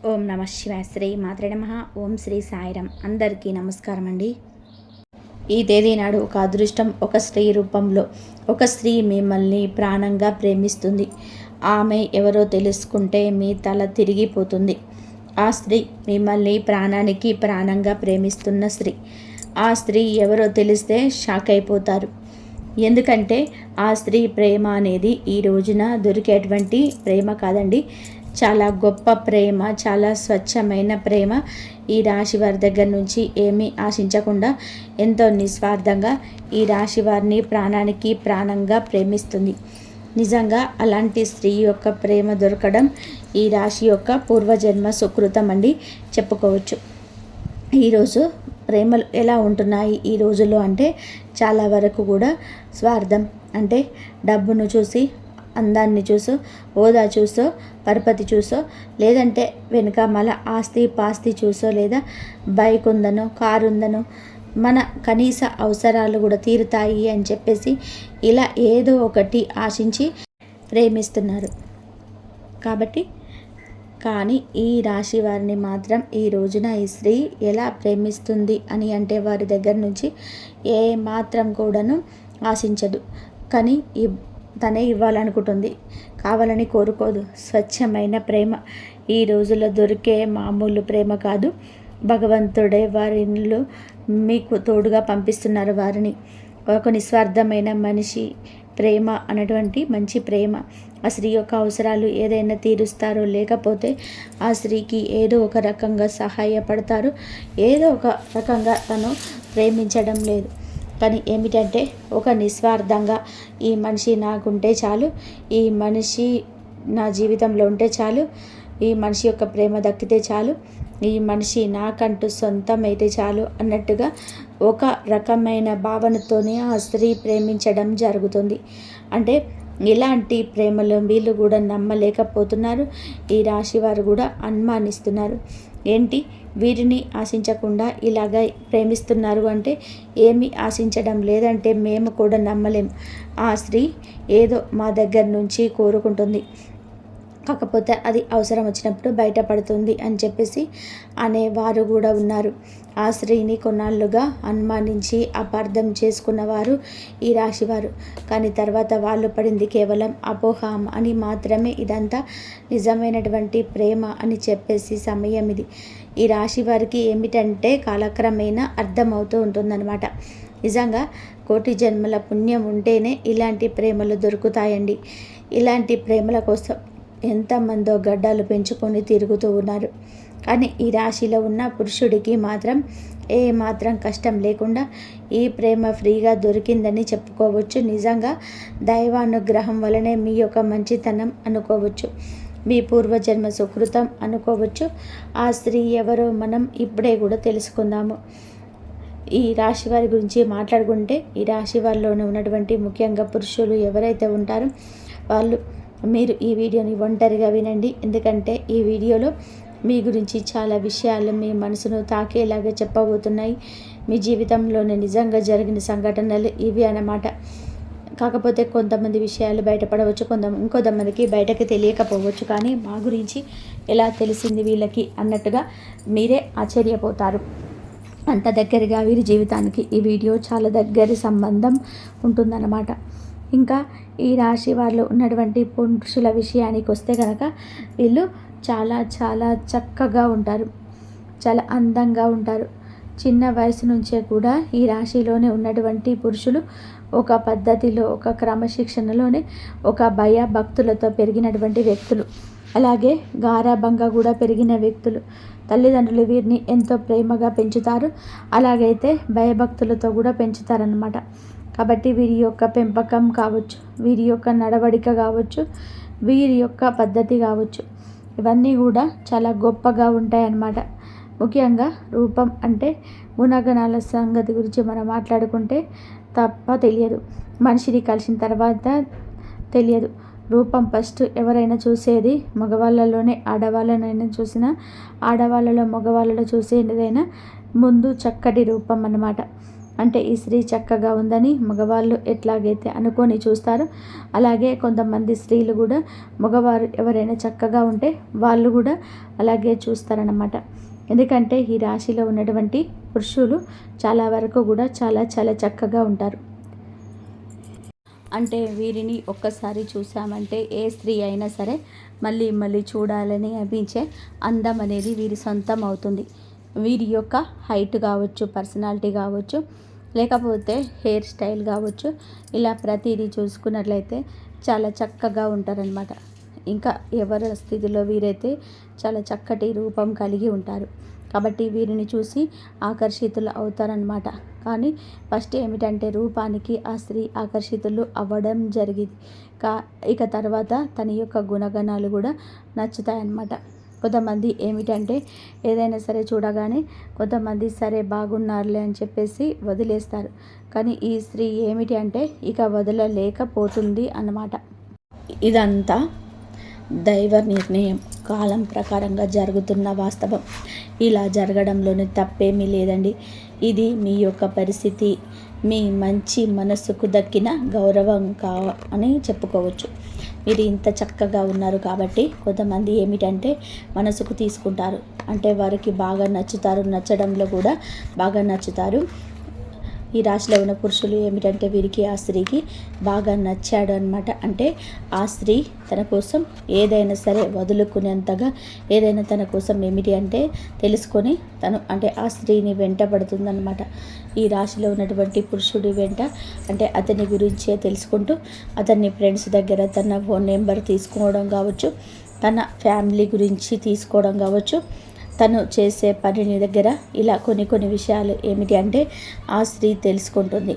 ఓం నమ శివాయ. శ్రీ మాత్రే నమః. ఓం శ్రీ సాయిరాం. అందరికీ నమస్కారం అండి. ఈ తేదీ నాడు ఒక అదృష్టం ఒక స్త్రీ రూపంలో ఒక స్త్రీ మిమ్మల్ని ప్రాణంగా ప్రేమిస్తుంది. ఆమె ఎవరో తెలుసుకుంటే మీ తల తిరిగిపోతుంది. ఆ స్త్రీ మిమ్మల్ని ప్రాణానికి ప్రాణంగా ప్రేమిస్తున్న స్త్రీ. ఆ స్త్రీ ఎవరో తెలిస్తే షాక్ అయిపోతారు. ఎందుకంటే ఆ స్త్రీ ప్రేమ అనేది ఈ రోజున దొరికేటువంటి ప్రేమ కాదండి. చాలా గొప్ప ప్రేమ, చాలా స్వచ్ఛమైన ప్రేమ. ఈ రాశి వారి దగ్గర నుంచి ఏమీ ఆశించకుండా ఎంతో నిస్వార్థంగా ఈ రాశి వారిని ప్రాణానికి ప్రాణంగా ప్రేమిస్తుంది. నిజంగా అలాంటి స్త్రీ యొక్క ప్రేమ దొరకడం ఈ రాశి యొక్క పూర్వజన్మ సుకృతం అండి చెప్పుకోవచ్చు. ఈరోజు ప్రేమలు ఎలా ఉంటున్నాయి ఈ రోజుల్లో అంటే చాలా వరకు కూడా స్వార్థం, అంటే డబ్బును చూసి, అందాన్ని చూసో, హోదా చూసో, పరపతి చూసో, లేదంటే వెనుక మళ్ళీ ఆస్తి పాస్తి చూసో, లేదా బైక్ ఉందనో, కారు ఉందనో, మన కనీస అవసరాలు కూడా తీరుతాయి అని చెప్పేసి ఇలా ఏదో ఒకటి ఆశించి ప్రేమిస్తున్నారు. కానీ ఈ రాశి వారిని మాత్రం ఈ రోజున ఈ స్త్రీ ఎలా ప్రేమిస్తుంది అని అంటే వారి దగ్గర నుంచి ఏ మాత్రం కూడాను ఆశించదు. కానీ తనే ఇవ్వాలనుకుంటుంది, కావాలని కోరుకోదు. స్వచ్ఛమైన ప్రేమ ఈ రోజుల్లో దొరికే మామూలు ప్రేమ కాదు. భగవంతుడే వారిలో మీకు తోడుగా పంపిస్తున్నారు వారిని. ఒక నిస్వార్థమైన మనిషి ప్రేమ అన్నటువంటి మంచి ప్రేమ. ఆ స్త్రీ యొక్క అవసరాలు ఏదైనా తీరుస్తారో, లేకపోతే ఆ స్త్రీకి ఏదో ఒక రకంగా సహాయపడతారు. ఏదో ఒక రకంగా తను ప్రేమించడం లేదు. కానీ ఏమిటంటే ఒక నిస్వార్థంగా ఈ మనిషి నాకుంటే చాలు, ఈ మనిషి నా జీవితంలో ఉంటే చాలు, ఈ మనిషి యొక్క ప్రేమ దక్కితే చాలు, ఈ మనిషి నాకంటూ సొంతం అయితే చాలు అన్నట్టుగా ఒక రకమైన భావనతోనే ఆ స్త్రీ ప్రేమించడం జరుగుతుంది. అంటే ఇలాంటి ప్రేమలో వీళ్ళు కూడా నమ్మలేకపోతున్నారు. ఈ రాశి వారు కూడా అనుమానిస్తున్నారు. ఏంటి వీరిని ఆశించకుండా ఇలాగ ప్రేమిస్తున్నారు అంటే ఏమీ ఆశించడం లేదంటే మేము కూడా నమ్మలేం. ఆ స్త్రీ ఏదో మా దగ్గర నుంచి కోరుకుంటుంది, కాకపోతే అది అవసరం వచ్చినప్పుడు బయటపడుతుంది అని చెప్పేసి అనేవారు కూడా ఉన్నారు. ఆ స్త్రీని కొన్నాళ్ళుగా అనుమానించి అపార్థం చేసుకున్నవారు ఈ రాశివారు. కానీ తర్వాత వాళ్ళు పడింది కేవలం అపోహ అని మాత్రమే. ఇదంతా నిజమైనటువంటి ప్రేమ అని చెప్పేసి సమయం ఇది. ఈ రాశి వారికి ఏమిటంటే కాలక్రమేణా అర్థమవుతూ ఉంటుందన్నమాట. నిజంగా కోటి జన్మల పుణ్యం ఉంటేనే ఇలాంటి ప్రేమలు దొరుకుతాయండి. ఇలాంటి ప్రేమల కోసం ఎంతమందో గడ్డాలు పెంచుకొని తిరుగుతూ ఉన్నారు. కానీ ఈ రాశిలో ఉన్న పురుషుడికి మాత్రం ఏ మాత్రం కష్టం లేకుండా ఈ ప్రేమ ఫ్రీగా దొరికిందని చెప్పుకోవచ్చు. నిజంగా దైవానుగ్రహం వలనే మీ యొక్క మంచితనం అనుకోవచ్చు, మీ పూర్వజన్మ సుకృతం అనుకోవచ్చు. ఆ స్త్రీ ఎవరో మనం ఇప్పుడే కూడా తెలుసుకుందాము. ఈ రాశి వారి గురించి మాట్లాడుకుంటే ఈ రాశి వారిలోనే ఉన్నటువంటి ముఖ్యంగా పురుషులు ఎవరైతే ఉంటారో వాళ్ళు, మీరు ఈ వీడియోని ఒంటరిగా వినండి. ఎందుకంటే ఈ వీడియోలో మీ గురించి చాలా విషయాలు మీ మనసును తాకేలాగా చెప్పబోతున్నాయి. మీ జీవితంలోనే నిజంగా జరిగిన సంఘటనలు ఇవి అన్నమాట. కాకపోతే కొంతమంది విషయాలు బయటపడవచ్చు, ఇంకొంతమందికి బయటకు తెలియకపోవచ్చు. కానీ మా గురించి ఎలా తెలిసింది వీళ్ళకి అన్నట్టుగా మీరే ఆశ్చర్యపోతారు. అంత దగ్గరగా వీరి జీవితానికి ఈ వీడియో చాలా దగ్గర సంబంధం ఉంటుందన్నమాట. ఇంకా ఈ రాశి వాళ్ళు ఉన్నటువంటి పురుషుల విషయానికి వస్తే కనుక వీళ్ళు చాలా చాలా చక్కగా ఉంటారు, చాలా అందంగా ఉంటారు. చిన్న వయసు నుంచే కూడా ఈ రాశిలోనే ఉన్నటువంటి పురుషులు ఒక పద్ధతిలో, ఒక క్రమశిక్షణలోనే, ఒక భయభక్తులతో పెరిగినటువంటి వ్యక్తులు, అలాగే గారాబంగా కూడా పెరిగిన వ్యక్తులు. తల్లిదండ్రులు వీరిని ఎంతో ప్రేమగా పెంచుతారు, అలాగైతే భయభక్తులతో కూడా పెంచుతారన్నమాట. కాబట్టి వీరి యొక్క పెంపకం కావచ్చు, వీరి యొక్క నడవడిక కావచ్చు, వీరి యొక్క పద్ధతి కావచ్చు, ఇవన్నీ కూడా చాలా గొప్పగా ఉంటాయన్నమాట. ముఖ్యంగా రూపం అంటే గుణగణాల సంగతి గురించి మనం మాట్లాడుకుంటే తప్ప తెలియదు. మనిషిని కలిసిన తర్వాత తెలియదు. రూపం ఫస్ట్ ఎవరైనా చూసేది మగవాళ్ళలోనే. ఆడవాళ్ళనైనా చూసినా, ఆడవాళ్ళలో మగవాళ్ళలో చూసేదైనా ముందు చక్కటి రూపం అన్నమాట. అంటే ఈ స్త్రీ చక్కగా ఉందని మగవాళ్ళు ఎట్లాగైతే అనుకొని చూస్తారో అలాగే కొంతమంది స్త్రీలు కూడా మగవారు ఎవరైనా చక్కగా ఉంటే వాళ్ళు కూడా అలాగే చూస్తారన్నమాట. ఎందుకంటే ఈ రాశిలో ఉన్నటువంటి పురుషులు చాలా వరకు కూడా చాలా చాలా చక్కగా ఉంటారు. అంటే వీరిని ఒక్కసారి చూసామంటే ఏ స్త్రీ అయినా సరే మళ్ళీ మళ్ళీ చూడాలని అనిపించే అందం అనేది వీరి సొంతం అవుతుంది. వీరి యొక్క హైట్ కావచ్చు, పర్సనాలిటీ కావచ్చు, లేకపోతే హెయిర్ స్టైల్ కావచ్చు, ఇలా ప్రతిదీ చూసుకున్నట్లయితే చాలా చక్కగా ఉంటారనమాట. ఇంకా ఎవరి స్థితిలో వీరైతే చాలా చక్కటి రూపం కలిగి ఉంటారు. కాబట్టి వీరిని చూసి ఆకర్షితులు అవుతారనమాట. కానీ ఫస్ట్ ఏమిటంటే రూపానికి ఆ స్త్రీ ఆకర్షితులు అవ్వడం జరిగింది. ఇక తర్వాత తన యొక్క గుణగణాలు కూడా నచ్చుతాయన్నమాట. కొంతమంది ఏమిటంటే ఏదైనా సరే చూడగానే కొంతమంది సరే బాగున్నారులే అని చెప్పేసి వదిలేస్తారు. కానీ ఈ స్త్రీ ఏమిటి అంటే ఇక వదలలేకపోతుంది అన్నమాట. ఇదంతా దైవ నిర్ణయం, కాలం ప్రకారంగా జరుగుతున్న వాస్తవం. ఇలా జరగడంలోనే తప్పేమీ లేదండి. ఇది మీ యొక్క పరిస్థితి, మీ మంచి మనస్సుకు దక్కిన గౌరవం అని చెప్పుకోవచ్చు. మీరు ఇంత చక్కగా ఉన్నారు కాబట్టి కొంతమంది ఏమిటంటే మనసుకు తీసుకుంటారు. అంటే వారికి బాగా నచ్చుతారు, నచ్చడంలో కూడా బాగా నచ్చుతారు. ఈ రాశిలో ఉన్న పురుషులు ఏమిటంటే వీరికి ఆ స్త్రీకి బాగా నచ్చాడు అనమాట. అంటే ఆ స్త్రీ తన కోసం ఏదైనా సరే వదులుకునేంతగా ఏదైనా తన కోసం ఏమిటి అంటే తెలుసుకొని తను అంటే ఆ స్త్రీని వెంటబడుతుందన్నమాట. ఈ రాశిలో ఉన్నటువంటి పురుషుడి వెంట అంటే అతని గురించే తెలుసుకుంటూ అతన్ని ఫ్రెండ్స్ దగ్గర తన ఫోన్ నెంబర్ తీసుకోవడం కావచ్చు, తన ఫ్యామిలీ గురించి తీసుకోవడం కావచ్చు, తను చేసే పనిని దగ్గర ఇలా కొన్ని విషయాలు ఏమిటి అంటే ఆ స్త్రీ తెలుసుకుంటుంది.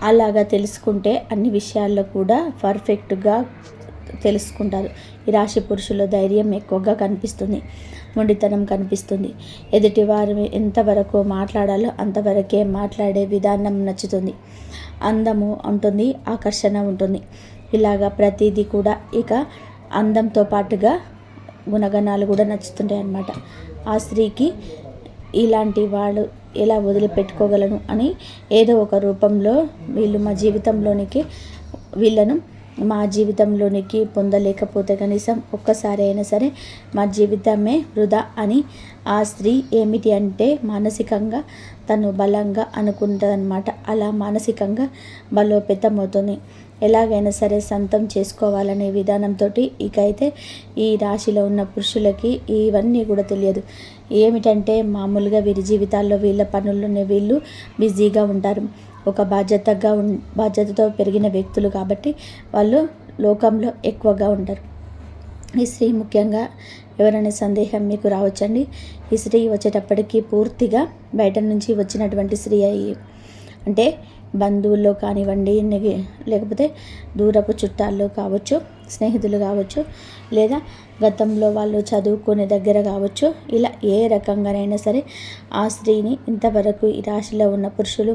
అలాగా తెలుసుకుంటే అన్ని విషయాల్లో కూడా పర్ఫెక్ట్గా తెలుసుకుంటారు. ఈ రాశి పురుషుల ధైర్యం ఎక్కువగా కనిపిస్తుంది, మొండితనం కనిపిస్తుంది. ఎదుటి వారు ఎంతవరకు మాట్లాడాలో అంతవరకే మాట్లాడే విధానం నచ్చుతుంది. అందము ఉంటుంది, ఆకర్షణ ఉంటుంది. ఇలాగా ప్రతిదీ కూడా ఇక అందంతో పాటుగా గుణగణాలు కూడా నచ్చుతుంటాయి అన్నమాట. ఆ స్త్రీకి ఇలాంటి వాళ్ళు ఎలా వదిలిపెట్టుకోగలను అని ఏదో ఒక రూపంలో వీళ్ళు వీళ్ళను మా జీవితంలోనికి పొందలేకపోతే కనీసం ఒక్కసారి అయినా సరే మా జీవితమే వృధా అని ఆ స్త్రీ ఏమిటి అంటే మానసికంగా తను బలంగా అనుకుంటుందన్నమాట. అలా మానసికంగా బలోపేతమవుతుంది. ఎలాగైనా సరే సొంతం చేసుకోవాలనే విధానంతో ఇక అయితే ఈ రాశిలో ఉన్న పురుషులకి ఇవన్నీ కూడా తెలియదు. ఏమిటంటే మామూలుగా వీరి జీవితాల్లో వీళ్ళ పనుల్లోనే వీళ్ళు బిజీగా ఉంటారు. ఒక బాధ్యతతో పెరిగిన వ్యక్తులు కాబట్టి వాళ్ళు లోకంలో ఎక్కువగా ఉంటారు. ఈ స్త్రీ ముఖ్యంగా ఎవరైనా సందేహం మీకు రావచ్చండి. ఈ స్త్రీ వచ్చేటప్పటికి పూర్తిగా బయట నుంచి వచ్చినటువంటి స్త్రీ అయ్యి అంటే బంధువుల్లో కానివ్వండి, లేకపోతే దూరపు చుట్టాల్లో కావచ్చు, స్నేహితులు కావచ్చు, లేదా గతంలో వాళ్ళు చదువుకునే దగ్గర కావచ్చు, ఇలా ఏ రకంగానైనా సరే ఆ స్త్రీని ఇంతవరకు ఈ రాశిలో ఉన్న పురుషులు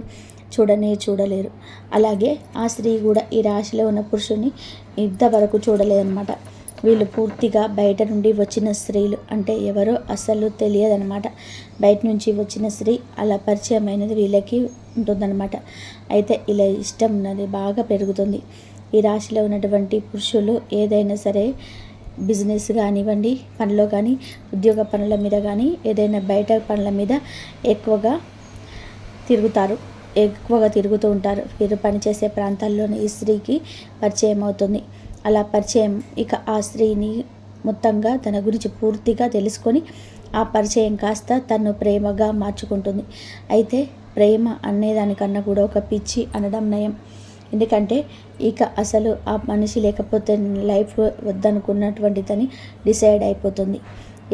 చూడలేరు. అలాగే ఆ స్త్రీ కూడా ఈ రాశిలో ఉన్న పురుషుని ఇంతవరకు చూడలేదన్నమాట. వీళ్ళు పూర్తిగా బయట నుండి వచ్చిన స్త్రీలు అంటే ఎవరో అసలు తెలియదన్నమాట. బయట నుంచి వచ్చిన స్త్రీ అలా పరిచయమైనది వీళ్ళకి ఉంటుందన్నమాట. అయితే ఇలా ఇష్టం ఉన్నది బాగా పెరుగుతుంది. ఈ రాశిలో ఉన్నటువంటి పురుషులు ఏదైనా సరే బిజినెస్ కానివ్వండి, పనిలో కానీ, ఉద్యోగ పనుల మీద కానీ, ఏదైనా బయట పనుల మీద ఎక్కువగా తిరుగుతూ ఉంటారు. వీరు పనిచేసే ప్రాంతాల్లోనే ఈ స్త్రీకి పరిచయం అవుతుంది. అలా పరిచయం ఇక ఆ స్త్రీని మొత్తంగా తన గురించి పూర్తిగా తెలుసుకొని ఆ పరిచయం కాస్త తను ప్రేమగా మార్చుకుంటుంది. అయితే ప్రేమ అనేదానికన్నా కూడా ఒక పిచ్చి అనడం నయం. ఎందుకంటే ఇక అసలు ఆ మనిషి లేకపోతే లైఫ్ వద్దనుకున్నటువంటి తని డిసైడ్ అయిపోతుంది.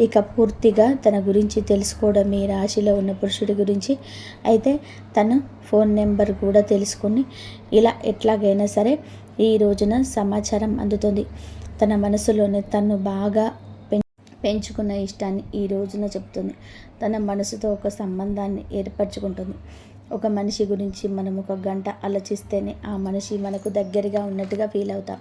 ఇక పూర్తిగా తన గురించి తెలుసుకోవడం ఈ రాశిలో ఉన్న పురుషుడి గురించి. అయితే తన ఫోన్ నెంబర్ కూడా తెలుసుకొని ఇలా ఎట్లాగైనా సరే ఈ రోజున సమాచారం అందుతుంది. తన మనసులోనే తను బాగా పెంచుకున్న ఇష్టాన్ని ఈ రోజున చెప్తుంది. తన మనసుతో ఒక సంబంధాన్ని ఏర్పరచుకుంటుంది. ఒక మనిషి గురించి మనం ఒక గంట ఆలోచిస్తేనే ఆ మనిషి మనకు దగ్గరగా ఉన్నట్టుగా ఫీల్ అవుతాం.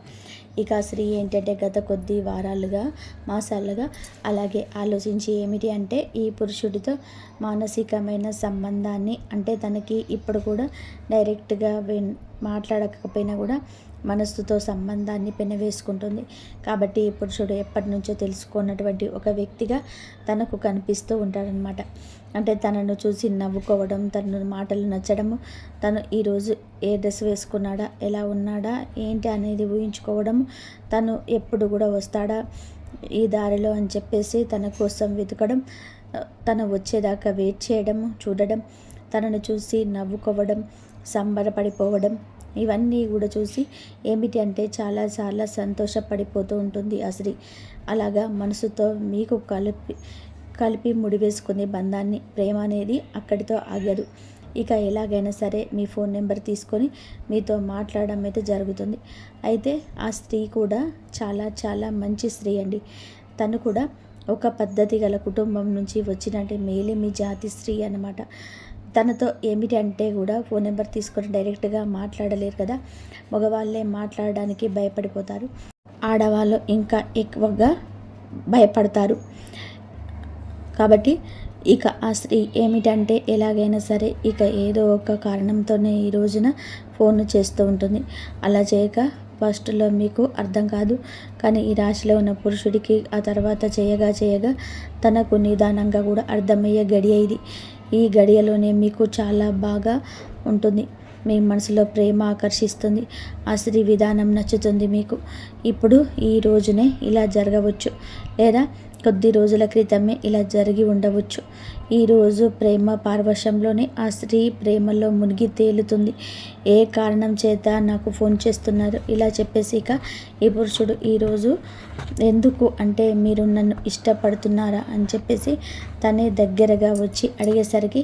ఇక స్త్రీ ఏంటంటే గత కొద్ది వారాలుగా, మాసాలుగా అలాగే ఆలోచించి ఏమిటి అంటే ఈ పురుషుడితో మానసికమైన సంబంధాన్ని, అంటే తనకి ఇప్పుడు కూడా డైరెక్ట్గా మాట్లాడకపోయినా కూడా మనస్సుతో సంబంధాన్ని పెనవేసుకుంటుంది. కాబట్టి ఈ పురుషుడు ఎప్పటి నుంచో తెలుసుకున్నటువంటి ఒక వ్యక్తిగా తనకు కనిపిస్తూ ఉంటాడనమాట. అంటే తనను చూసి నవ్వుకోవడం, తన మాటలు నచ్చడము, తను ఈరోజు ఏ డ్రెస్ వేసుకున్నాడా, ఎలా ఉన్నాడా, ఏంటి అనేది ఊహించుకోవడము, తను ఎప్పుడు కూడా వస్తాడా ఈ దారిలో అని చెప్పేసి తన కోసం వెతకడం, తను వచ్చేదాకా వెయిట్ చేయడము, చూడడం, తనను చూసి నవ్వుకోవడం, సంబరపడిపోవడం, ఇవన్నీ కూడా చూసి ఏమిటి అంటే చాలా చాలా సంతోషపడిపోతూ ఉంటుంది ఆ స్త్రీ. అలాగా మనసుతో మీకు కలిపి ముడివేసుకునే బంధాన్ని, ప్రేమ అనేది అక్కడితో ఆగదు. ఇక ఎలాగైనా సరే మీ ఫోన్ నెంబర్ తీసుకొని మీతో మాట్లాడడం అయితే జరుగుతుంది. అయితే ఆ స్త్రీ కూడా చాలా చాలా మంచి స్త్రీ అండి. తను కూడా ఒక పద్ధతి గల కుటుంబం నుంచి వచ్చినట్టు మేలిమి జాతి స్త్రీ అన్నమాట. తనతో ఏమిటి అంటే కూడా ఫోన్ నెంబర్ తీసుకొని డైరెక్ట్గా మాట్లాడలేరు కదా, మగవాళ్ళే మాట్లాడడానికి భయపడిపోతారు, ఆడవాళ్ళు ఇంకా ఎక్కువగా భయపడతారు. కాబట్టి ఇక ఆ స్త్రీ ఏమిటంటే ఎలాగైనా సరే ఇక ఏదో ఒక కారణంతోనే ఈ రోజున ఫోన్ చేస్తూ ఉంటుంది. అలా చేయక ఫస్ట్లో మీకు అర్థం కాదు, కానీ ఈ రాశిలో ఉన్న పురుషుడికి ఆ తర్వాత చేయగా తనకు నిదానంగా కూడా అర్థమయ్యే గడియ ఇది. ఈ గడియలోనే మీకు చాలా బాగా ఉంటుంది. మీ మనసులో ప్రేమ ఆకర్షిస్తుంది, ఆ స్త్రీ విధానం నచ్చుతుంది మీకు. ఇప్పుడు ఈ రోజునే ఇలా జరగవచ్చు, లేదా కొద్ది రోజుల క్రితమే ఇలా జరిగి ఉండవచ్చు. ఈరోజు ప్రేమ పారవశ్యంలోనే ఆ స్త్రీ ప్రేమలో మునిగి తేలుతుంది. ఏ కారణం చేత నాకు ఫోన్ చేస్తున్నారు ఇలా చెప్పేసి ఇక ఈ పురుషుడు ఈరోజు ఎందుకు అంటే మీరు నన్ను ఇష్టపడుతున్నారా అని చెప్పేసి తనే దగ్గరగా వచ్చి అడిగేసరికి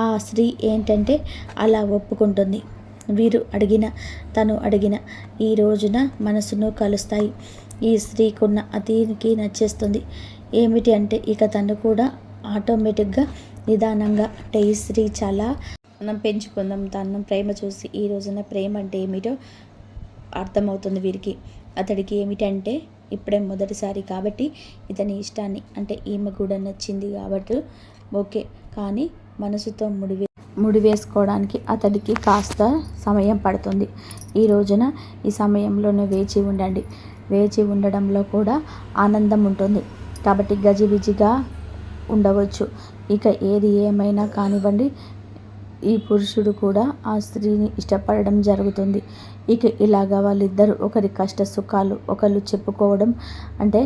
ఆ స్త్రీ ఏంటంటే అలా ఒప్పుకుంటుంది. వీరు తను అడిగిన ఈ రోజున మనసును కలుస్తాయి. ఈ స్త్రీకున్న అతనికి నచ్చేస్తుంది. ఏమిటి అంటే ఇక తను కూడా ఆటోమేటిక్గా నిదానంగా అంటే ఈ స్త్రీ చాలా మనం పెంచుకుందాం తన ప్రేమ చూసి ఈ రోజున ప్రేమ అంటే ఏమిటో అర్థమవుతుంది వీరికి. అతడికి ఏమిటంటే ఇప్పుడే మొదటిసారి కాబట్టి ఇతని ఇష్టాన్ని అంటే ఈమె కూడా నచ్చింది కాబట్టి ఓకే, కానీ మనసుతో ముడివేసుకోవడానికి అతడికి కాస్త సమయం పడుతుంది. ఈ రోజున ఈ సమయంలోనే వేచి ఉండండి. వేచి ఉండడంలో కూడా ఆనందం ఉంటుంది. కాబట్టి గజిబిజిగా ఉండవచ్చు. ఇక ఏది ఏమైనా కానివ్వండి, ఈ పురుషుడు కూడా ఆ స్త్రీని ఇష్టపడడం జరుగుతుంది. ఇక ఇలాగా వాళ్ళిద్దరూ ఒకరి కష్ట సుఖాలు ఒకళ్ళు చెప్పుకోవడం, అంటే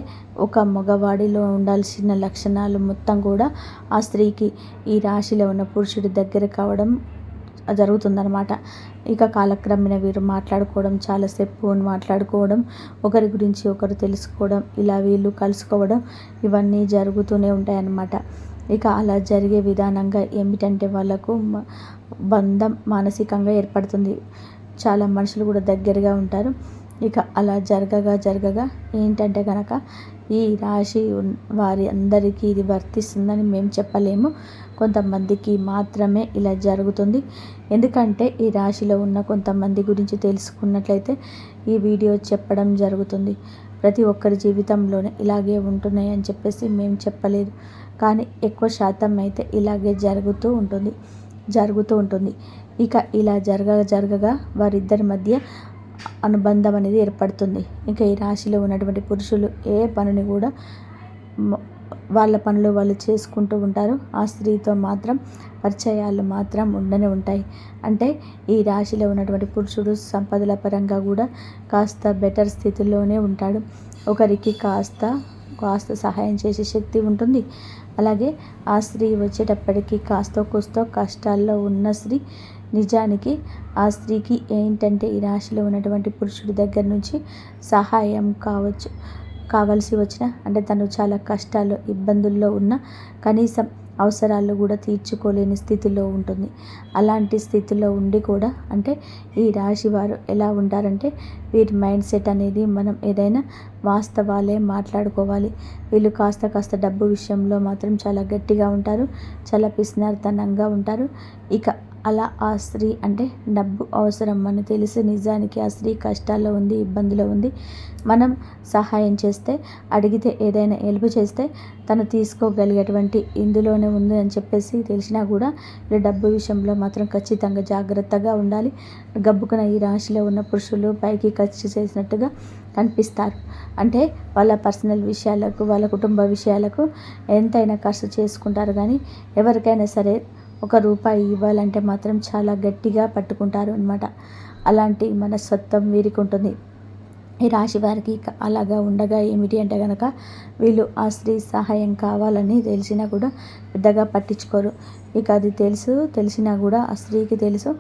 ఒక మగవాడిలో ఉండాల్సిన లక్షణాలు మొత్తం కూడా ఆ స్త్రీకి ఈ రాశిలో ఉన్న పురుషుడి దగ్గర కావడం జరుగుతుందన్నమాట. ఇక కాలక్రమేణా వీరు మాట్లాడుకోవడం, చాలాసేపు మాట్లాడుకోవడం, ఒకరి గురించి ఒకరు తెలుసుకోవడం, ఇలా వీళ్ళు కలుసుకోవడం, ఇవన్నీ జరుగుతూనే ఉంటాయన్నమాట. ఇక అలా జరిగే విధానంగా ఏమిటంటే వాళ్ళకు బంధం మానసికంగా ఏర్పడుతుంది. చాలా మనుషులు కూడా దగ్గరగా ఉంటారు. ఇక అలా జరగగా ఏంటంటే కనుక ఈ రాశి వారి అందరికీ ఇది వర్తిస్తుందని మేము చెప్పలేము. కొంతమందికి మాత్రమే ఇలా జరుగుతుంది. ఎందుకంటే ఈ రాశిలో ఉన్న కొంతమంది గురించి తెలుసుకున్నట్లయితే ఈ వీడియో చెప్పడం జరుగుతుంది. ప్రతి ఒక్కరి జీవితంలోనే ఇలాగే ఉంటున్నాయని చెప్పేసి మేము చెప్పలేదు, కానీ ఎక్కువ శాతం అయితే ఇలాగే జరుగుతూ ఉంటుంది. ఇక ఇలా జరగగా వారిద్దరి మధ్య అనుబంధం అనేది ఏర్పడుతుంది. ఇంకా ఈ రాశిలో ఉన్నటువంటి పురుషులు ఏ పనిని కూడా వాళ్ళ పనులు వాళ్ళు చేసుకుంటూ ఉంటారు. ఆ స్త్రీతో మాత్రం పరిచయాలు మాత్రం ఉండనే ఉంటాయి. అంటే ఈ రాశిలో ఉన్నటువంటి పురుషుడు సంపదల పరంగా కూడా కాస్త బెటర్ స్థితిలోనే ఉంటాడు. ఒకరికి కాస్త సహాయం చేసే శక్తి ఉంటుంది. అలాగే ఆ స్త్రీ వచ్చేటప్పటికి కాస్తో కూస్తో కష్టాల్లో ఉన్న స్త్రీ. నిజానికి ఆ స్త్రీకి ఏంటంటే ఈ రాశిలో ఉన్నటువంటి పురుషుడి దగ్గర నుంచి సహాయం కావాల్సి వచ్చిన, అంటే తను చాలా కష్టాలు ఇబ్బందుల్లో ఉన్న కనీసం అవసరాలు కూడా తీర్చుకోలేని స్థితిలో ఉంటుంది. అలాంటి స్థితిలో ఉండి కూడా అంటే ఈ రాశి వారు ఎలా ఉంటారంటే వీరి మైండ్ సెట్ అనేది మనం ఏదైనా వాస్తవాలే మాట్లాడుకోవాలి. వీళ్ళు కాస్త డబ్బు విషయంలో మాత్రం చాలా గట్టిగా ఉంటారు, చాలా పిసినారితనంగా ఉంటారు. ఇక అలా ఆ స్త్రీ అంటే డబ్బు అవసరం అని తెలిసి నిజానికి ఆ స్త్రీ కష్టాల్లో ఉంది, ఇబ్బందిలో ఉంది. మనం సహాయం చేస్తే, అడిగితే ఏదైనా హెల్ప్ చేస్తే తను తీసుకోగలిగేటువంటి ఇందులోనే ఉంది అని చెప్పేసి తెలిసినా కూడా డబ్బు విషయంలో మాత్రం ఖచ్చితంగా జాగ్రత్తగా ఉండాలి. గబ్బుకున్న ఈ రాశిలో ఉన్న పురుషులు పైకి ఖర్చు చేసినట్టుగా కనిపిస్తారు. అంటే వాళ్ళ పర్సనల్ విషయాలకు, వాళ్ళ కుటుంబ విషయాలకు ఎంతైనా ఖర్చు చేసుకుంటారు. కానీ ఎవరికైనా సరే ₹1 ఇవ్వాలంటే మాత్రం చాలా గట్టిగా పట్టుకుంటారు అన్నమాట. అలాంటి మనస్తత్వం వీరికి ఉంటుంది. ఈ రాశి వారికి అలాగా ఉండగా ఏమిటి అంటే కనుక వీళ్ళు ఆ స్త్రీ సహాయం కావాలని తెలిసినా కూడా పెద్దగా పట్టించుకోరు. ఇక అది తెలిసినా కూడా ఆ స్త్రీకి తెలుసు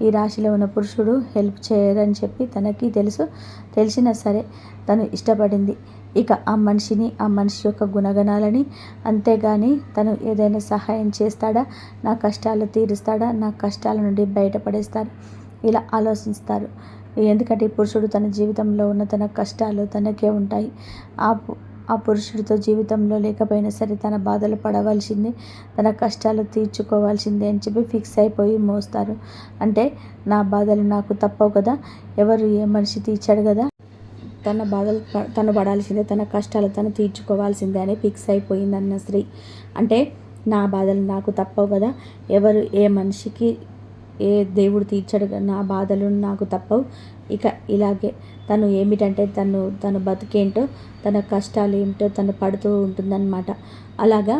ఈ రాశిలో ఉన్న పురుషుడు హెల్ప్ చేయరని చెప్పి తనకి తెలుసు. తెలిసినా సరే తను ఇష్టపడింది ఇక ఆ మనిషి యొక్క గుణగణాలని. అంతేగాని తను ఏదైనా సహాయం చేస్తాడా, నా కష్టాలు తీరుస్తాడా, నా కష్టాల నుండి బయటపడేస్తాడు ఇలా ఆలోచిస్తారు. ఎందుకంటే ఈ పురుషుడు తన జీవితంలో ఉన్న తన కష్టాలు తనకే ఉంటాయి. ఆ పురుషుడితో జీవితంలో లేకపోయినా సరే తన బాధలు పడవలసిందే, తన కష్టాలు తీర్చుకోవాల్సిందే అని చెప్పి ఫిక్స్ అయిపోయి మోస్తారు. అంటే నా బాధలు నాకు తప్పవు కదా, ఎవరు ఏ మనిషి తీర్చాడు కదా, తన బాధలు తను పడాల్సిందే, తన కష్టాలు తను తీర్చుకోవాల్సిందే అని ఫిక్స్ అయిపోయిందన్న స్త్రీ. అంటే నా బాధలు నాకు తప్పవు కదా, ఎవరు ఏ మనిషికి ఏ దేవుడు తీర్చడు, నా బాధలు నాకు తప్పవు. ఇక ఇలాగే తను ఏమిటంటే తను బతికేంటో, తన కష్టాలు ఏమిటో తను పడుతూ ఉంటుందన్నమాట. అలాగా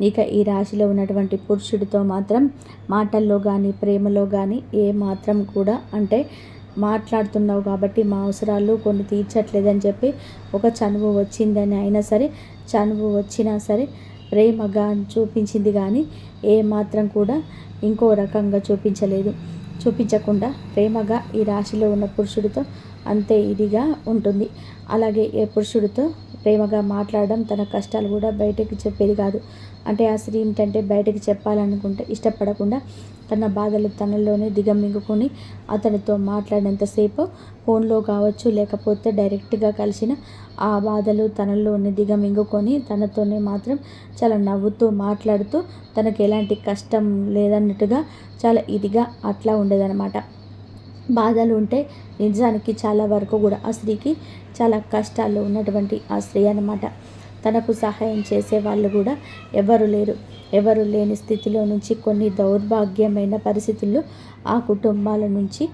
ఇక ఈ రాశిలో ఉన్నటువంటి పురుషుడితో మాత్రం మాటల్లో కానీ, ప్రేమలో కానీ ఏ మాత్రం కూడా అంటే మాట్లాడుతున్నావు కాబట్టి మా అవసరాలు కొన్ని తీర్చట్లేదని చెప్పి ఒక చనువు వచ్చిందని అయినా సరే, చనువు వచ్చినా సరే ప్రేమగా చూపించింది కానీ ఏ మాత్రం కూడా ఇంకో రకంగా చూపించకుండా ప్రేమగా ఈ రాశిలో ఉన్న పురుషుడితో అంతే ఇదిగా ఉంటుంది. అలాగే ఏ పురుషుడితో ప్రేమగా మాట్లాడడం, తన కష్టాలు కూడా బయటకు చెప్పేది కాదు. అంటే ఆ స్త్రీ ఏంటంటే బయటకు చెప్పాలనుకుంటే ఇష్టపడకుండా తన బాధలు తనలోనే దిగమింగుకొని అతనితో మాట్లాడినంతసేపు ఫోన్లో కావచ్చు, లేకపోతే డైరెక్ట్గా కలిసిన ఆ బాధలు తనలోనే దిగమింగుకొని తనతోనే మాత్రం చాలా నవ్వుతూ మాట్లాడుతూ తనకు ఎలాంటి కష్టం లేదన్నట్టుగా చాలా ఇదిగా అట్లా ఉండేదన్నమాట. బాధలు ఉంటే నిజానికి చాలా వరకు కూడా ఆ స్త్రీకి చాలా కష్టాల్లో ఉన్నటువంటి ఆ స్త్రీ అన్నమాట. తనకు సహాయం చేసే వాళ్ళు కూడా ఎవరు లేని స్థితిలో నుంచి కొన్ని దౌర్భాగ్యమైన పరిస్థితుల్లో ఆ కుటుంబాల నుంచి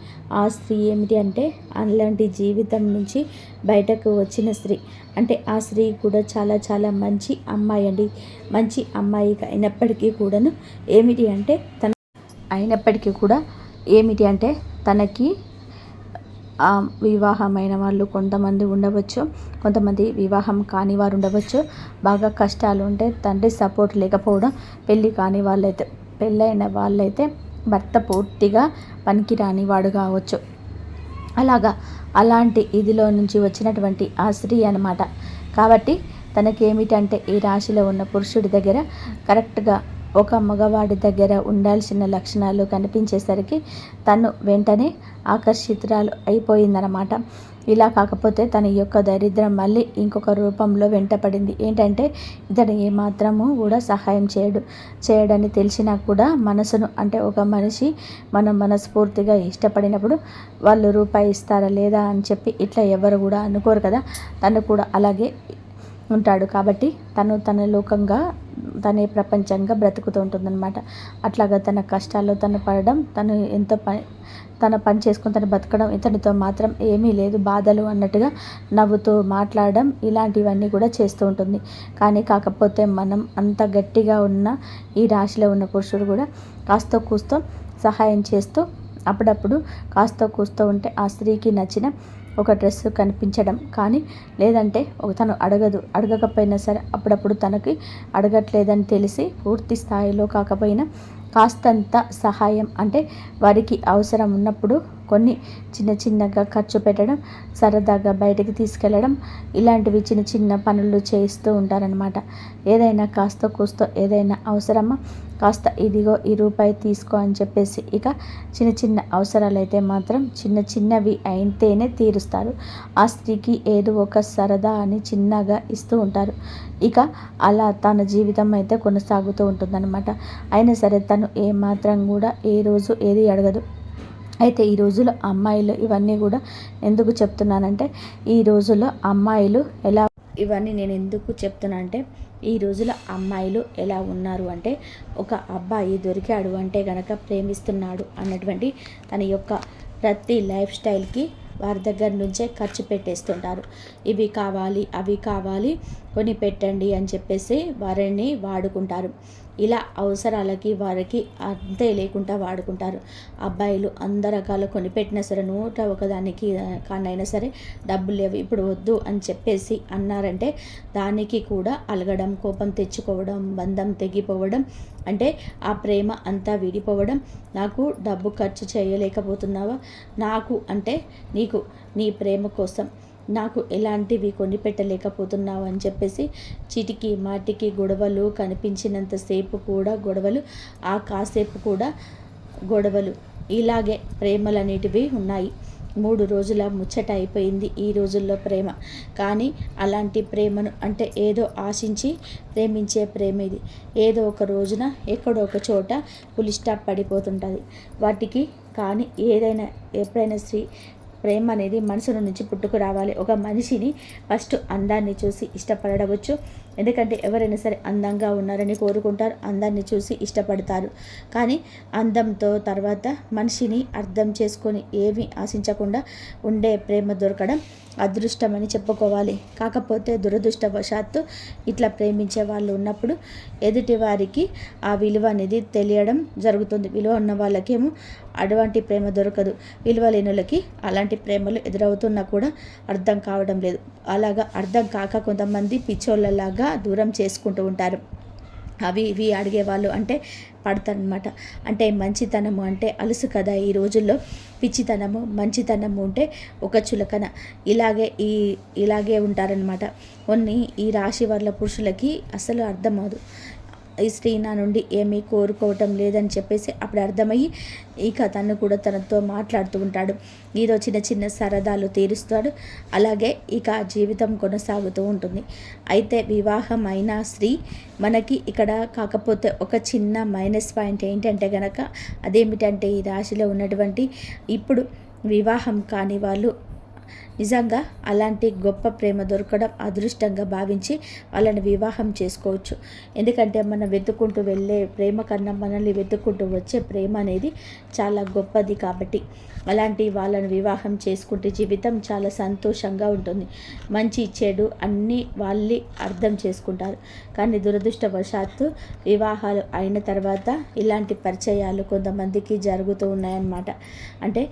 ఆ స్త్రీ ఏమిటి అంటే అలాంటి జీవితం నుంచి బయటకు వచ్చిన స్త్రీ. అంటే ఆ స్త్రీ కూడా చాలా చాలా మంచి అమ్మాయి అండి. మంచి అమ్మాయి అయినప్పటికీ కూడాను ఏమిటి అంటే తనకి వివాహమైన వాళ్ళు కొంతమంది ఉండవచ్చు, కొంతమంది వివాహం కాని వారు ఉండవచ్చు. బాగా కష్టాలు ఉంటే తండ్రి సపోర్ట్ లేకపోవడం, పెళ్ళైన వాళ్ళైతే భర్త పూర్తిగా పనికిరాని వాడు కావచ్చు. అలాంటి ఇదిలో నుంచి వచ్చినటువంటి ఆ స్త్రీ అన్నమాట. కాబట్టి తనకేమిటంటే ఈ రాశిలో ఉన్న పురుషుడి దగ్గర కరెక్ట్గా ఒక మగవాడి దగ్గర ఉండాల్సిన లక్షణాలు కనిపించేసరికి తను వెంటనే ఆకర్షితురాలు అయిపోయిందనమాట. ఇలా కాకపోతే తన యొక్క దరిద్రం మళ్ళీ ఇంకొక రూపంలో వెంటపడింది. ఏంటంటే ఇతను ఏమాత్రము కూడా సహాయం చేయడని తెలిసినా కూడా మనసును అంటే ఒక మనిషి మనం మనస్ఫూర్తిగా ఇష్టపడినప్పుడు వాళ్ళు రూపాయి ఇస్తారా లేదా అని చెప్పి ఇట్లా ఎవరు కూడా అనుకోరు కదా. తను కూడా అలాగే ఉంటాడు కాబట్టి తన లోకంగా తనే ప్రపంచంగా బ్రతుకుతూ ఉంటుందన్నమాట. అట్లాగా తన కష్టాల్లో తను పడడం, తన పని చేసుకొని తను బతకడం, ఇతనితో మాత్రం ఏమీ లేదు బాధలు అన్నట్టుగా నవ్వుతూ మాట్లాడడం, ఇలాంటివన్నీ కూడా చేస్తూ ఉంటుంది. కాకపోతే మనం అంత గట్టిగా ఉన్న ఈ రాశిలో ఉన్న పురుషుడు కూడా కాస్తో కూస్తో సహాయం చేస్తూ అప్పుడప్పుడు కాస్తో కూస్తో ఉంటే ఆ స్త్రీకి నచ్చిన ఒక డ్రెస్ కనిపించడం కానీ, లేదంటే తను అడగకపోయినా సరే అప్పుడప్పుడు తనకి అడగట్లేదని తెలిసి పూర్తి స్థాయిలో కాకపోయినా కాస్తంత సహాయం అంటే వారికి అవసరం ఉన్నప్పుడు కొన్ని చిన్నగా ఖర్చు పెట్టడం, సరదాగా బయటకు తీసుకెళ్ళడం, ఇలాంటివి చిన్న పనులు చేస్తూ ఉంటారనమాట. ఏదైనా కాస్తో కూస్తో ఏదైనా అవసరమా కాస్త ఇదిగో ఈ రూపాయి తీసుకో అని చెప్పేసి ఇక చిన్న చిన్న అవసరాలు అయితే మాత్రం చిన్న చిన్నవి అయితేనే తీరుస్తారు. ఆ స్త్రీకి ఏదో ఒక సరదా అని చిన్నగా ఇస్తూ ఉంటారు. ఇక అలా తన జీవితం అయితే కొనసాగుతూ ఉంటుందన్నమాట. అయినా సరే తను ఏమాత్రం కూడా ఏ రోజు ఏది అడగదు. అయితే ఈ రోజుల్లో అమ్మాయిలు ఇవన్నీ కూడా ఎందుకు చెప్తున్నానంటే, ఈ రోజుల్లో అమ్మాయిలు ఎలా, ఇవన్నీ నేను ఎందుకు చెప్తున్నా అంటే, ఈ రోజుల అమ్మాయిలు ఎలా ఉన్నారు అంటే, ఒక అబ్బాయి దొరికాడు అంటే గనక ప్రేమిస్తున్నాడు అన్నటువంటి తన యొక్క ప్రతి లైఫ్ స్టైల్కి వారి దగ్గర నుంచే ఖర్చు పెట్టేస్తుంటారు. ఇవి కావాలి అవి కావాలి కొని పెట్టండి అని చెప్పేసి వారిని వాడుకుంటారు. ఇలా అవసరాలకి వారికి అంతే లేకుండా వాడుకుంటారు. అబ్బాయిలు అందరు రకాలు కొనిపెట్టినా సరే 101 కానైనా సరే డబ్బులు లేవు ఇప్పుడు వద్దు అని చెప్పేసి అన్నారంటే దానికి కూడా అలగడం, కోపం తెచ్చుకోవడం, బంధం తెగిపోవడం, అంటే ఆ ప్రేమ అంతా విడిపోవడం. నాకు డబ్బు ఖర్చు చేయలేకపోతున్నావా, నాకు అంటే నీకు నీ ప్రేమ కోసం నాకు ఎలాంటివి కొనిపెట్టలేకపోతున్నావు అని చెప్పేసి చిటికి మాటికి గొడవలు, కనిపించినంతసేపు కూడా గొడవలు, ఆ కాసేపు కూడా గొడవలు, ఇలాగే ప్రేమలు అనేటివి ఉన్నాయి. 3 రోజుల ముచ్చట అయిపోయింది ఈ రోజుల్లో ప్రేమ. కానీ అలాంటి ప్రేమను అంటే ఏదో ఆశించి ప్రేమించే ప్రేమ ఇది. ఏదో ఒక రోజున ఎక్కడో ఒక చోట ఫుల్ స్టాప్ పడిపోతుంటుంది వాటికి. కానీ ఏదైనా ఎప్పుడైనా ప్రేమ అనేది మనసుల నుంచి పుట్టుకు రావాలి. ఒక మనిషిని ఫస్ట్ అందాన్ని చూసి ఇష్టపడవచ్చు. ఎందుకంటే ఎవరైనా సరే అందంగా ఉన్నారని కోరుకుంటారు, అందాన్ని చూసి ఇష్టపడతారు. కానీ అందంతో తర్వాత మనిషిని అర్థం చేసుకొని ఏమీ ఆశించకుండా ఉండే ప్రేమ దొరకడం అదృష్టమని చెప్పుకోవాలి. కాకపోతే దురదృష్టవశాత్తు ఇట్లా ప్రేమించే వాళ్ళు ఉన్నప్పుడు ఎదుటి వారికి ఆ విలువ అనేది తెలియడం జరుగుతుంది. విలువ ఉన్న వాళ్ళకేమో అటువంటి ప్రేమ దొరకదు. విలువ లేనులకి అలాంటి ప్రేమలు ఎదురవుతున్నా కూడా అర్థం కావడం లేదు. అలాగా అర్థం కాక కొంతమంది పిచ్చోళ్ళలాగా దూరం చేసుకుంటూ ఉంటారు. అవి ఇవి అడిగేవాళ్ళు అంటే పడతారనమాట. అంటే మంచితనము అంటే అలుసు కదా ఈ రోజుల్లో. పిచ్చితనము మంచితనము ఉంటే ఒక చులకన, ఇలాగే ఉంటారనమాట. కొన్ని ఈ రాశి వాళ్ళ పురుషులకి అసలు అర్థం అవ్వదు. ఈ స్త్రీ నా నుండి ఏమీ కోరుకోవటం లేదని చెప్పేసి అప్పుడు అర్థమయ్యి ఇక తను కూడా తనతో మాట్లాడుతూ ఉంటాడు. ఏదో చిన్న చిన్న సరదాలు తీరుస్తాడు. అలాగే ఇక జీవితం కొనసాగుతూ ఉంటుంది. అయితే వివాహం అయిన స్త్రీ మనకి ఇక్కడ కాకపోతే ఒక చిన్న మైనస్ పాయింట్ ఏంటంటే గనక అదేమిటంటే ఈ రాశిలో ఉన్నటువంటి ఇప్పుడు వివాహం కాని వాళ్ళు నిజంగా అలాంటి గొప్ప ప్రేమ దొరకడం అదృష్టంగా భావించి వాళ్ళని వివాహం చేసుకోవచ్చు. ఎందుకంటే మనం వెతుక్కుంటూ వెళ్ళే ప్రేమ కన్నా మనల్ని వెతుక్కుంటూ వచ్చే ప్రేమ అనేది చాలా గొప్పది. కాబట్టి అలాంటి వాళ్ళని వివాహం చేసుకుంటే జీవితం చాలా సంతోషంగా ఉంటుంది. మంచి చెడు అన్నీ వాళ్ళే అర్థం చేసుకుంటారు. కానీ దురదృష్టవశాత్తు వివాహాలు అయిన తర్వాత ఇలాంటి పరిచయాలు కొంతమందికి జరుగుతూ ఉన్నాయన్నమాట. అంటే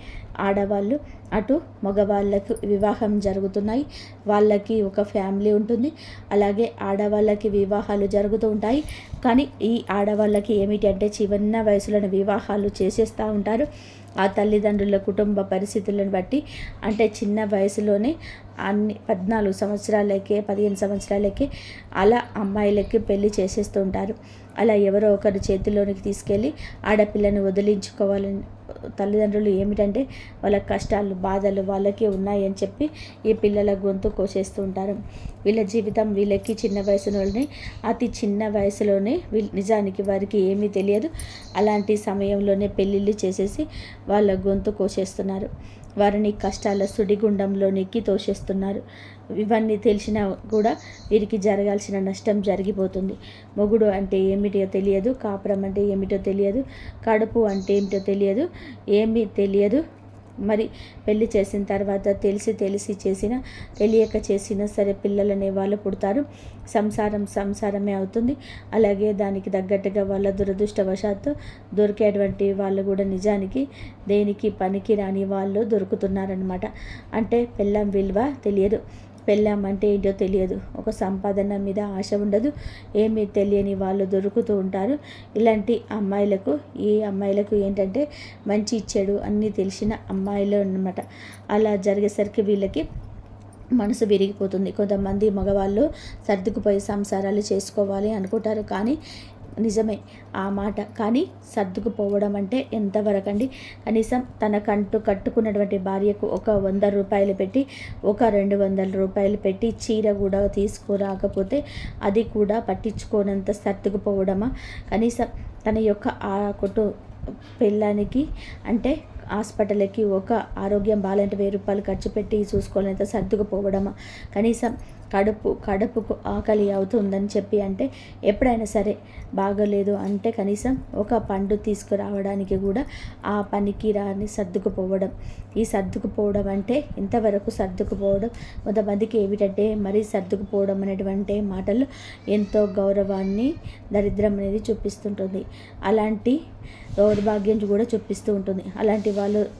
ఆడవాళ్ళు అటు మగవాళ్ళకు వివాహం జరుగుతున్నాయి, వాళ్ళకి ఒక ఫ్యామిలీ ఉంటుంది. అలాగే ఆడవాళ్ళకి వివాహాలు జరుగుతూ ఉంటాయి. కానీ ఈ ఆడవాళ్ళకి ఏమిటి అంటే చిన్న వయసులోని వివాహాలు చేసేస్తూ ఉంటారు. ఆ తల్లిదండ్రుల కుటుంబ పరిస్థితులను బట్టి అంటే చిన్న వయసులోనే అన్ని 14 సంవత్సరాలకే 15 సంవత్సరాలకే అలా అమ్మాయిలకి పెళ్లి చేసేస్తూ ఉంటారు. అలా ఎవరో ఒకరి చేతిలోనికి తీసుకెళ్ళి ఆడపిల్లని వదిలించుకోవాలని తల్లిదండ్రులు ఏమిటంటే వాళ్ళ కష్టాలు బాధలు వాళ్ళకే ఉన్నాయని చెప్పి ఈ పిల్లల గొంతు కోసేస్తూ ఉంటారు. వీళ్ళ జీవితం వీళ్ళకి చిన్న వయసులోనే అతి చిన్న వయసులోనే నిజానికి వారికి ఏమీ తెలియదు. అలాంటి సమయంలోనే పెళ్ళిళ్ళు చేసేసి వాళ్ళ గొంతు కోసేస్తున్నారు. వారిని కష్టాల సుడిగుండంలోనికి తోసేస్తున్నారు. ఇవన్నీ తెలిసినా కూడా వీరికి జరగాల్సిన నష్టం జరిగిపోతుంది. మొగుడు అంటే ఏమిటో తెలియదు, కాపురం అంటే ఏమిటో తెలియదు, కడుపు అంటే ఏమిటో తెలియదు, ఏమీ తెలియదు. మరి పెళ్లి చేసిన తర్వాత తెలిసి చేసినా తెలియక చేసినా సరే పిల్లలనే వాళ్ళు పుడతారు. సంసారమే అవుతుంది. అలాగే దానికి తగ్గట్టుగా వాళ్ళ దురదృష్టవశాత్తు దొరికేటువంటి వాళ్ళు కూడా నిజానికి దేనికి పనికి రాని వాళ్ళు దొరుకుతున్నారనమాట. అంటే పెళ్ళాం విలువ తెలియదు, పెళ్ళాం అంటే ఏంటో తెలియదు, ఒక సంపాదన మీద ఆశ ఉండదు, ఏమీ తెలియని వాళ్ళు దొరుకుతూ ఉంటారు. ఇలాంటి అమ్మాయిలకు ఈ అమ్మాయిలకు ఏంటంటే మంచి చెడు అన్నీ తెలిసిన అమ్మాయిలు అన్నమాట. అలా జరిగేసరికి వీళ్ళకి మనసు విరిగిపోతుంది. కొంతమంది మగవాళ్ళు సర్దుకుపోయి సంసారాలు చేసుకోవాలి అనుకుంటారు. కానీ నిజమే ఆ మాట. కానీ సర్దుకుపోవడం అంటే ఎంతవరకండి? కనీసం తనకంటూ కట్టుకున్నటువంటి భార్యకు ఒక 100 రూపాయలు పెట్టి, ఒక 200 రూపాయలు పెట్టి చీర కూడా తీసుకురాకపోతే అది కూడా పట్టించుకోనంత సర్దుకుపోవడమా? కనీసం తన యొక్క ఆ పెళ్ళానికి అంటే హాస్పిటల్కి ఒక ఆరోగ్యం బాగాలంటే 1000 రూపాయలు ఖర్చు పెట్టి చూసుకోవాలంత సర్దుకుపోవడమా? కనీసం కడుపుకు ఆకలి అవుతుందని చెప్పి అంటే ఎప్పుడైనా సరే బాగోలేదు అంటే కనీసం ఒక పండు తీసుకురావడానికి కూడా ఆ పనికి రాని సర్దుకుపోవడం. ఈ సర్దుకుపోవడం అంటే ఇంతవరకు సర్దుకుపోవడం కొంతమందికి ఏమిటంటే మరీ సర్దుకుపోవడం అనేటువంటి మాటలు ఎంతో గౌరవాన్ని దరిద్రం అనేది చూపిస్తుంటుంది. అలాంటి దౌర్భాగ్యం కూడా చూపిస్తూ ఉంటుంది. అలాంటి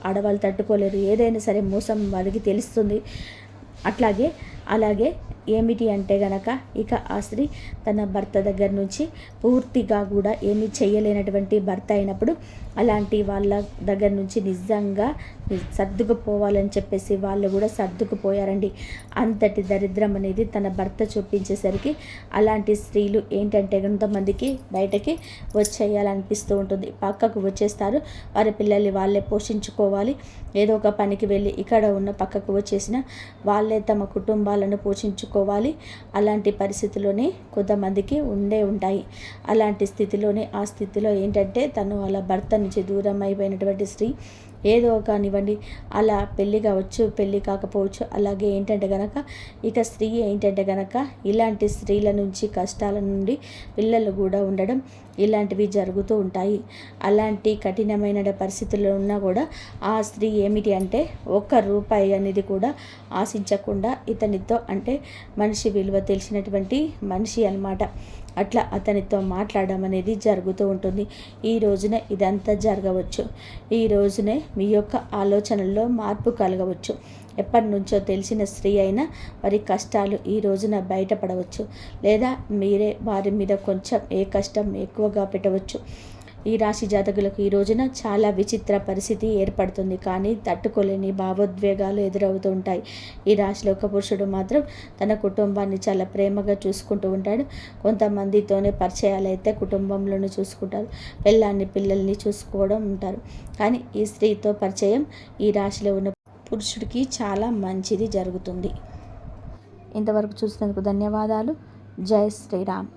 ఆడవాళ్ళు తట్టుకోలేరు. ఏదైనా సరే మోసం వాళ్ళకి తెలుస్తుంది. అలాగే ఏమిటి అంటే గనక ఇక ఆ స్త్రీ తన భర్త దగ్గర నుంచి పూర్తిగా కూడా ఏమీ చేయలేనటువంటి భర్త అయినప్పుడు అలాంటి వాళ్ళ దగ్గర నుంచి నిజంగా సర్దుకుపోవాలని చెప్పేసి వాళ్ళు కూడా సర్దుకుపోయారండి. అంతటి దరిద్రం అనేది తన భర్త చూపించేసరికి అలాంటి స్త్రీలు ఏంటంటే కొంతమందికి బయటకి వచ్చేయాలనిపిస్తూ ఉంటుంది. పక్కకు వచ్చేస్తారు. వారి పిల్లల్ని వాళ్ళే పోషించుకోవాలి. ఏదో ఒక పనికి వెళ్ళి ఇక్కడ ఉన్న పక్కకు వచ్చేసిన వాళ్ళే తమ కుటుంబాలను పోషించుకోవాలి. అలాంటి పరిస్థితిలోనే కొంతమందికి ఉంటాయి. అలాంటి స్థితిలోనే ఆ స్థితిలో ఏంటంటే తను వాళ్ళ భర్త నుంచి దూరం అయిపోయినటువంటి స్త్రీ ఏదో కానివ్వండి అలా పెళ్ళి కావచ్చు, పెళ్ళి కాకపోవచ్చు. అలాగే ఏంటంటే గనక ఇక స్త్రీ ఏంటంటే గనక ఇలాంటి స్త్రీల నుంచి కష్టాల నుండి పిల్లలు కూడా ఉండడం ఇలాంటివి జరుగుతూ ఉంటాయి. అలాంటి కఠినమైన పరిస్థితుల్లో ఉన్నా కూడా ఆ స్త్రీ ఏమిటి అంటే ₹1 అనేది కూడా ఆశించకుండా ఇతనితో అంటే మనిషి విలువ తెలిసినటువంటి మనిషి అన్నమాట. అట్లా అతనితో మాట్లాడడం అనేది జరుగుతూ ఉంటుంది. ఈ రోజునే ఇదంతా జరగవచ్చు. ఈ రోజునే మీ యొక్క ఆలోచనల్లో మార్పు కలగవచ్చు. ఎప్పటి నుంచో తెలిసిన స్త్రీ అయినా వారి కష్టాలు ఈ రోజున బయటపడవచ్చు. లేదా మీరే వారి మీద కొంచెం ఏ కష్టం ఎక్కువగా పెట్టవచ్చు. ఈ రాశి జాతకులకు ఈ రోజున చాలా విచిత్ర పరిస్థితి ఏర్పడుతుంది. కానీ తట్టుకోలేని భావోద్వేగాలు ఎదురవుతూ ఉంటాయి. ఈ రాశిలో ఒక పురుషుడు మాత్రం తన కుటుంబాన్ని చాలా ప్రేమగా చూసుకుంటూ ఉంటాడు. కొంతమందితోనే పరిచయాలు అయితే కుటుంబంలోనే చూసుకుంటారు. పిల్లల్ని చూసుకోవడం ఉంటారు. కానీ ఈ స్త్రీతో పరిచయం ఈ రాశిలో ఉన్న పురుషుడికి చాలా మంచిది జరుగుతుంది. ఇంతవరకు చూసినందుకు ధన్యవాదాలు. జై శ్రీరామ్.